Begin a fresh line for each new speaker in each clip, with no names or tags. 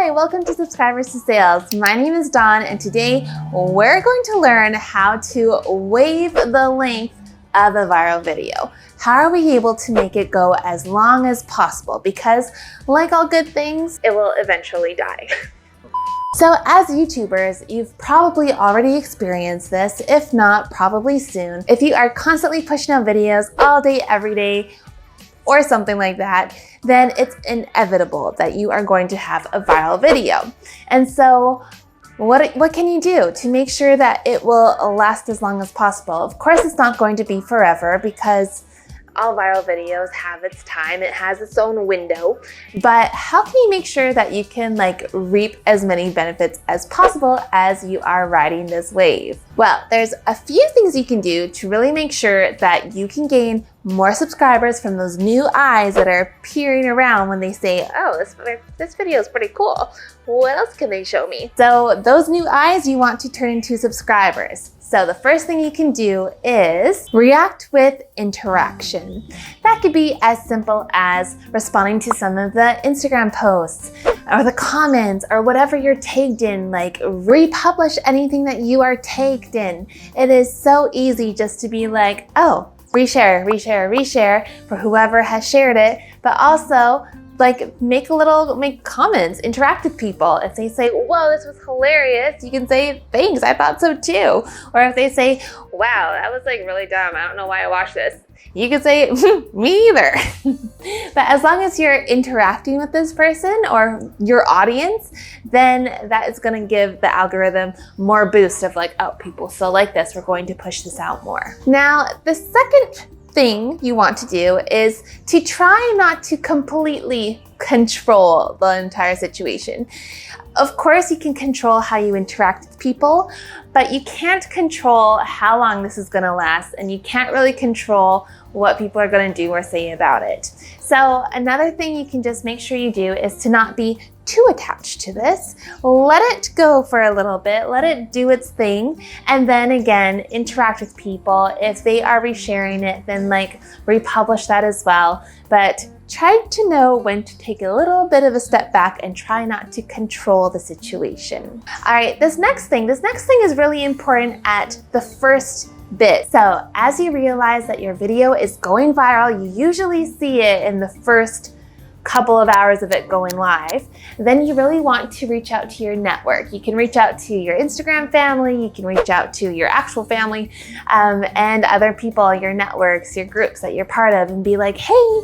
Hi, welcome to Subscribers to Sales. My name is Dawn, and today we're going to learn how to wave the length of a viral video. How are we able to make it go as long as possible? Because like all good things, it will eventually die. So as YouTubers, you've probably already experienced this, if not, probably soon. If you are constantly pushing out videos all day, every day, or something like that, then it's inevitable that you are going to have a viral video. And so what can you do to make sure that it will last as long as possible? Of course, it's not going to be forever because all viral videos have its time. It has its own window. But how can you make sure that you can reap as many benefits as possible as you are riding this wave? Well, there's a few things you can do to really make sure that you can gain more subscribers from those new eyes that are peering around when they say, oh, this video is pretty cool. What else can they show me? So those new eyes you want to turn into subscribers. So the first thing you can do is react with interaction. That could be as simple as responding to some of the Instagram posts or the comments or whatever you're tagged in, republish anything that you are tagged in. It is so easy just to be like, oh, reshare, reshare, reshare for whoever has shared it, but also make comments, interact with people. If they say, whoa, this was hilarious, you can say, thanks, I thought so too. Or if they say, wow, that was really dumb, I don't know why I watched this, you can say, me either. But as long as you're interacting with this person or your audience, then that is gonna give the algorithm more boost of oh, people still like this, we're going to push this out more. Now, the second thing you want to do is to try not to completely control the entire situation. Of course, you can control how you interact with people, but you can't control how long this is going to last, and you can't really control what people are going to do or say about it. So another thing you can just make sure you do is to not be too attached to this. Let it go for a little bit, let it do its thing, and then again, interact with people. If they are resharing it, then republish that as well. But try to know when to take a little bit of a step back and try not to control the situation. All right, this next thing is really important at the first bit. So as you realize that your video is going viral, you usually see it in the first couple of hours of it going live, then you really want to reach out to your network. You can reach out to your Instagram family, you can reach out to your actual family, and other people, your networks, your groups that you're part of, and be like, hey,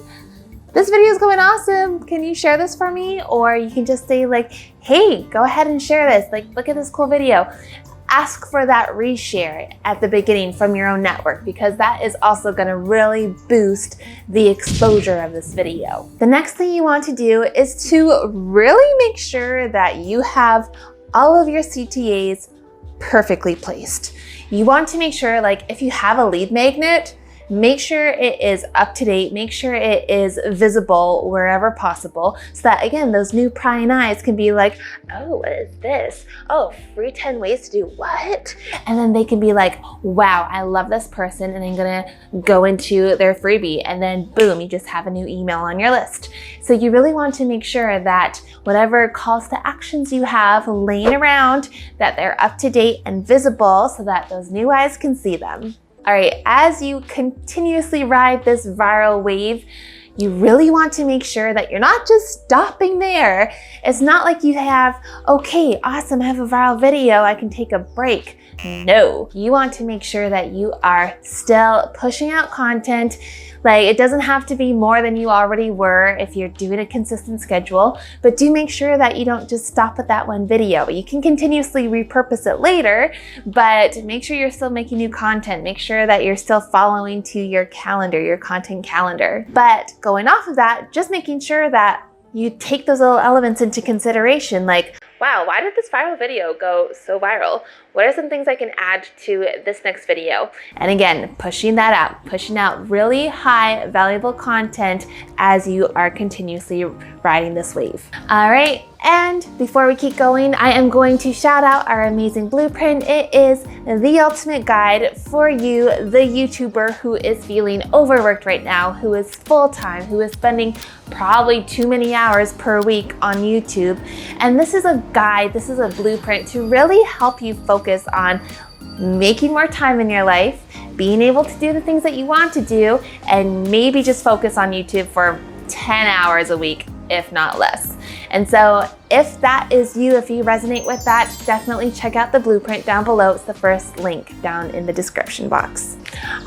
this video is going awesome, can you share this for me? Or you can just say hey, go ahead and share this, look at this cool video. Ask for that reshare at the beginning from your own network, because that is also going to really boost the exposure of this video. The next thing you want to do is to really make sure that you have all of your CTAs perfectly placed. You want to make sure, if you have a lead magnet, make sure it is up to date, make sure it is visible wherever possible, so that again, those new prying eyes can be like, oh, what is this? Oh, free 10 ways to do what? And then they can be like, wow, I love this person, and I'm gonna go into their freebie, and then boom, you just have a new email on your list. So you really want to make sure that whatever calls to actions you have laying around, that they're up to date and visible so that those new eyes can see them. All right, as you continuously ride this viral wave, you really want to make sure that you're not just stopping there. It's not like you have, okay, awesome, I have a viral video, I can take a break. No, you want to make sure that you are still pushing out content. It doesn't have to be more than you already were if you're doing a consistent schedule, but do make sure that you don't just stop at that one video. You can continuously repurpose it later, but make sure you're still making new content. Make sure that you're still following to your calendar, your content calendar. But going off of that, just making sure that you take those little elements into consideration, wow, why did this viral video go so viral? What are some things I can add to this next video? And again, pushing out really high valuable content as you are continuously riding this wave. All right, and before we keep going, I am going to shout out our amazing blueprint. It is the ultimate guide for you, the YouTuber who is feeling overworked right now, who is full-time, who is spending probably too many hours per week on YouTube. And this is a guide, this is a blueprint to really help you focus on making more time in your life, being able to do the things that you want to do, and maybe just focus on YouTube for 10 hours a week, if not less. And so if that is you, if you resonate with that, definitely check out the blueprint down below. It's the first link down in the description box.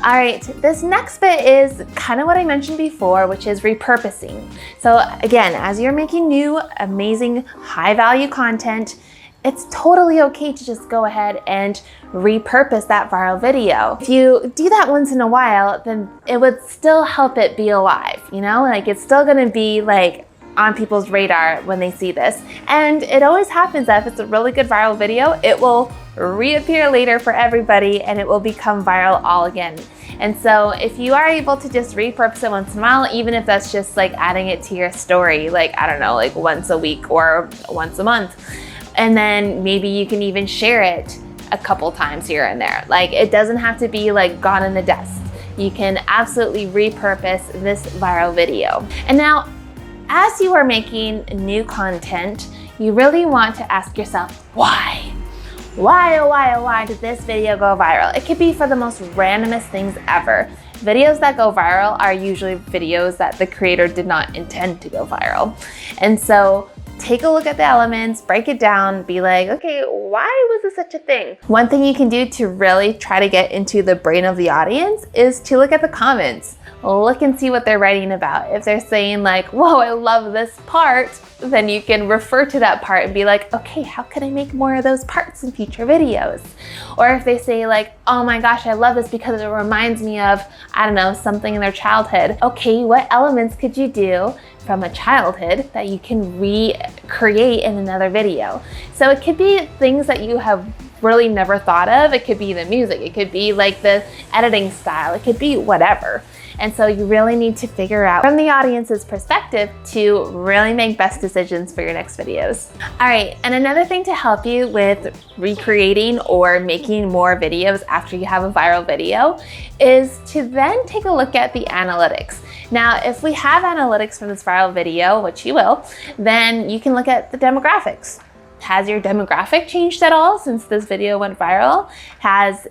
All right, this next bit is kind of what I mentioned before, which is repurposing. So again, as you're making new, amazing, high value content, it's totally okay to just go ahead and repurpose that viral video. If you do that once in a while, then it would still help it be alive, you know? Like it's still gonna be like on people's radar when they see this. And it always happens that if it's a really good viral video, it will reappear later for everybody and it will become viral all again. And so if you are able to just repurpose it once in a while, even if that's just like adding it to your story, like, I don't know, like once a week or once a month, and then maybe you can even share it a couple times here and there. Like it doesn't have to be like gone in the dust. You can absolutely repurpose this viral video. And now, as you are making new content, you really want to ask yourself, why? Why did this video go viral? It could be for the most randomest things ever. Videos that go viral are usually videos that the creator did not intend to go viral. And so take a look at the elements, break it down, be like, okay, why was this such a thing? One thing you can do to really try to get into the brain of the audience is to look at the comments. Look and see what they're writing about. If they're saying like, whoa, I love this part, then you can refer to that part and be like, okay, how can I make more of those parts in future videos? Or if they say like, oh my gosh, I love this because it reminds me of, I don't know, something in their childhood. Okay, what elements could you do from a childhood that you can recreate in another video? So it could be things that you have really never thought of. It could be the music, it could be like the editing style, it could be whatever. And so you really need to figure out from the audience's perspective to really make best decisions for your next videos. All right, and another thing to help you with recreating or making more videos after you have a viral video is to then take a look at the analytics. Now, if we have analytics from this viral video, which you will, then you can look at the demographics. Has your demographic changed at all since this video went viral?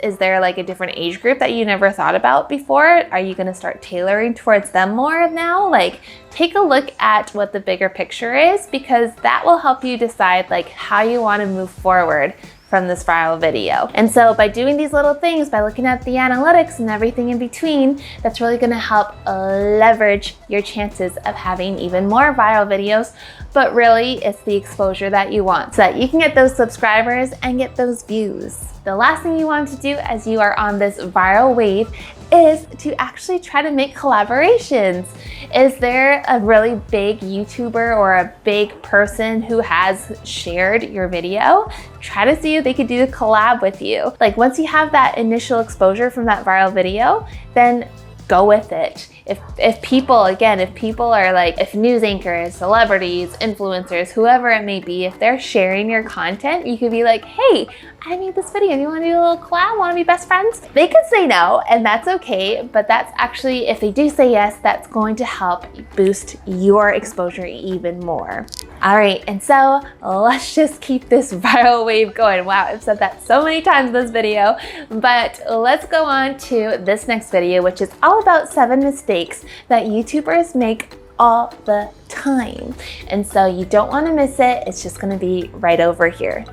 Is there like a different age group that you never thought about before? Are you gonna start tailoring towards them more now? Like, take a look at what the bigger picture is, because that will help you decide like how you wanna move forward from this viral video. And so by doing these little things, by looking at the analytics and everything in between, that's really gonna help leverage your chances of having even more viral videos. But really, it's the exposure that you want so that you can get those subscribers and get those views. The last thing you want to do as you are on this viral wave is to actually try to make collaborations. Is there a really big YouTuber or a big person who has shared your video? Try to see if they could do a collab with you. Like once you have that initial exposure from that viral video, then go with it. If people are like, if news anchors, celebrities, influencers, whoever it may be, if they're sharing your content, you could be like, hey, I made this video, you wanna do a little collab, wanna be best friends? They could say no, and that's okay, but that's actually, if they do say yes, that's going to help boost your exposure even more. All right, and so let's just keep this viral wave going. Wow, I've said that so many times in this video, but let's go on to this next video, which is all about 7 mistakes that YouTubers make all the time. And so you don't wanna miss it. It's just gonna be right over here.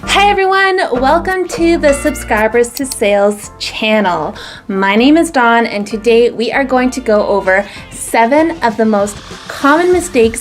Hi everyone, welcome to the Subscribers to Sales channel. My name is Dawn, and today we are going to go over 7 of the most common mistakes